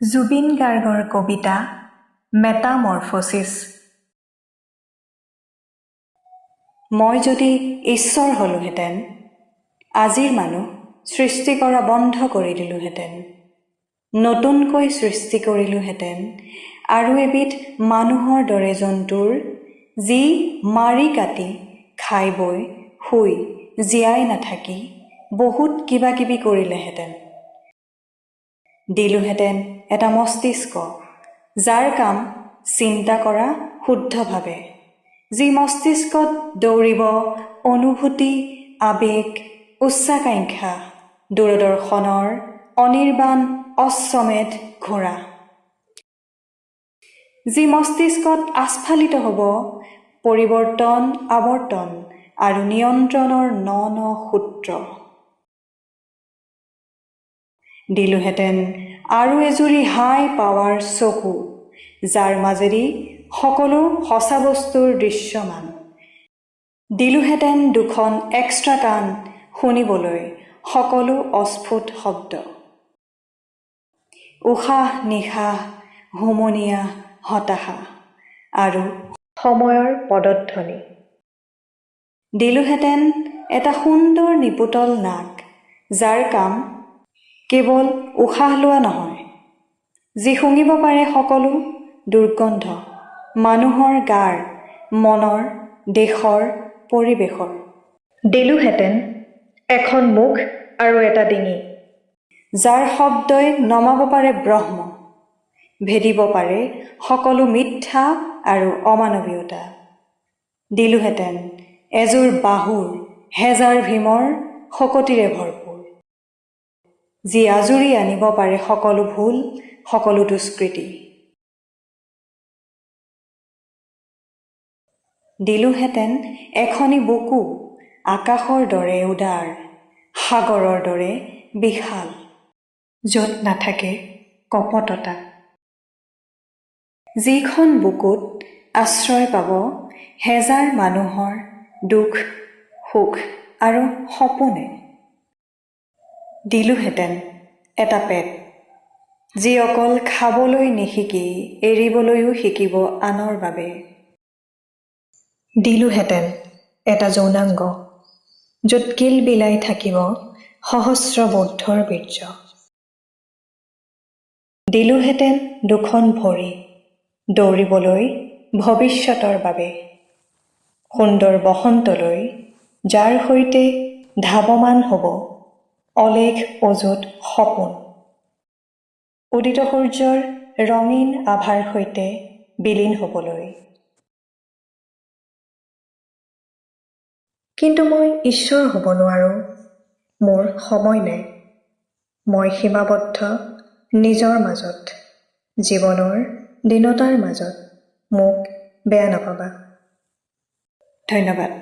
জুবিন গাৰ্গৰ কবিতা মেটামৰফচিছ। মই যদি ঈশ্বৰ হলোহেঁতেন, আজিৰ মানুহ সৃষ্টি কৰা বন্ধ কৰি দিলোহেঁতেন, নতুনকৈ সৃষ্টি কৰিলোহেঁতেন আৰু এবিধ মানুহৰ দৰে জন্তুৰ, যি মাৰি কাটি খাই বৈ শুই জীয়াই নাথাকি বহুত কিবা কিবি কৰিলেহেঁতেন। দিলোহেঁতেন এটা মস্তিষ্ক, যাৰ কাম চিন্তা কৰা শুদ্ধভাৱে, যি মস্তিষ্কত দৌৰিব অনুভূতি, আৱেগ, উচ্চাকাংক্ষা, দূৰদৰ্শনৰ অনিৰ্বাণ অশ্বমেধ ঘোঁৰা, যি মস্তিষ্কত আস্ফালিত হ'ব পৰিৱৰ্তন, আৱৰ্তন আৰু নিয়ন্ত্ৰণৰ ন ন সূত্ৰ। দিলোহেঁতেন আৰু এজুৰি হাই পাৱাৰ চকু, যাৰ মাজেদি সকলো সঁচা বস্তুৰ দৃশ্যমান। দিলোহেঁতেন দুখন এক্সট্ৰা কাণ শুনিবলৈ সকলো অস্ফুট শব্দ, উশাহ নিশাহ, হুমুনিয়াহ, হতাশা আৰু সময়ৰ পদধ্বনি। দিলোহেঁতেন এটা সুন্দৰ নিপুটল নাক, যাৰ কাম কেৱল উশাহ লোৱা নহয়, যি শুঙিব পাৰে সকলো দুৰ্গন্ধ মানুহৰ গাৰ, মনৰ, দেশৰ, পৰিৱেশৰ। দিলোহেঁতেন এখন মুখ আৰু এটা ডিঙি, যাৰ শব্দই নমাব পাৰে ব্ৰহ্ম, ভেদিব পাৰে সকলো মিথ্যা আৰু অমানৱীয়তা। দিলোহেঁতেন এযোৰ বাহুৰ হেজাৰ ভীমৰ শকতিৰে ভৰপূৰ, যি আজুৰি আনিব পাৰে সকলো ভুল, সকলো দুষ্কৃতি। দিলোহেঁতেন এখনি বুকু, আকাশৰ দৰে উদাৰ, সাগৰৰ দৰে বিশাল, য'ত নাথাকে কপটতা, যিখন বুকুত আশ্ৰয় পাব হেজাৰ মানুহৰ দুখ, সুখ আৰু সপোনে। দিলোহেঁতেন এটা পেট, যি অকল খাবলৈ নিশিকি এৰিবলৈও শিকিব আনৰ বাবে। দিলোহেঁতেন এটা যৌনাংগ, য'ত কিলবিলাই থাকিব সহস্ৰ বৌদ্ধৰ বীৰ্য। দিলোহেঁতেন দুখন ভৰি, দৌৰিবলৈ ভৱিষ্যতৰ বাবে, সুন্দৰ বসন্তলৈ, যাৰ সৈতে ধাৱমান হ'ব অলেখ অযুত সপোন, উদিত সূৰ্যৰ ৰঙীন আভাৰ সৈতে বিলীন হ'বলৈ। কিন্তু মই ঈশ্বৰ হ'ব নোৱাৰোঁ, মোৰ সময় নাই, মই সীমাবদ্ধ নিজৰ মাজত, জীৱনৰ দীনতাৰ মাজত। মোক বেয়া নাপাবা। ধন্যবাদ।